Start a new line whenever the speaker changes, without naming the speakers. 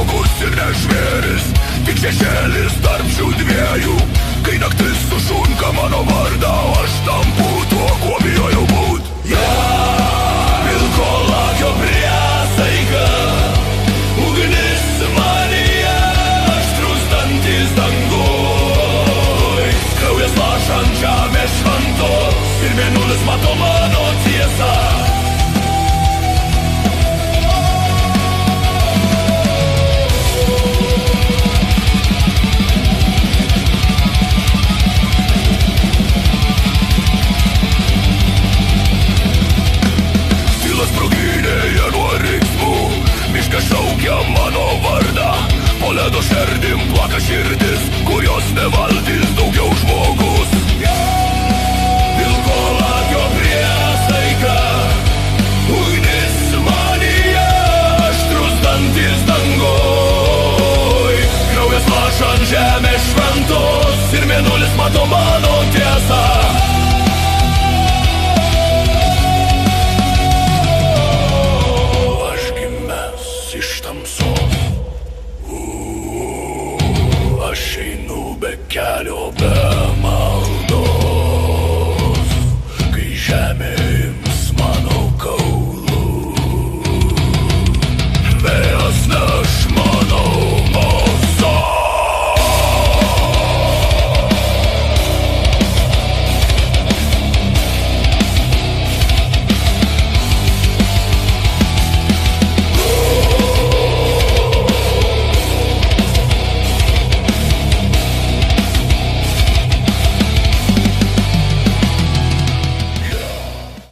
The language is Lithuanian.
žmogus ir ne žvėris, tik šešėlis tarp šių dviejų. Kai naktis sušunka mano vardą, aš tampu tuo, kuo bijojau būt. Vilko lakio priesaika, ugnis manyje, aštrus dantis danguj. Kraujas laša ant žemės šventos ir mėnulis mato mano tiesą. Šaukia mano vardą, po ledo šerdim plaka širdis, kurios nevaldys daugiau žmogų.